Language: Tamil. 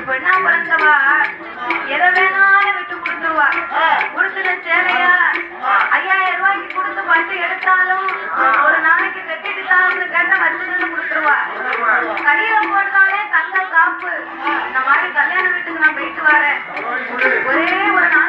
பெண்ணா பிறந்தவா எதை வேணாலும் விட்டு கொடுத்துருவா. கொடுத்துட்ட சேலையா 5000 ரூபாய்க்கு கொடுத்து பட்டு எடுத்தாலும் ஒரு நாளைக்கு கட்டிட்டு தான்னு கேட்ட வச்சுட்டு கொடுத்துருவா. கையில போட்டாலே தங்க காப்பு. இந்த மாதிரி கல்யாண வீட்டுக்கு நான் போயிட்டு வரேன். ஒரே ஒரு நாள்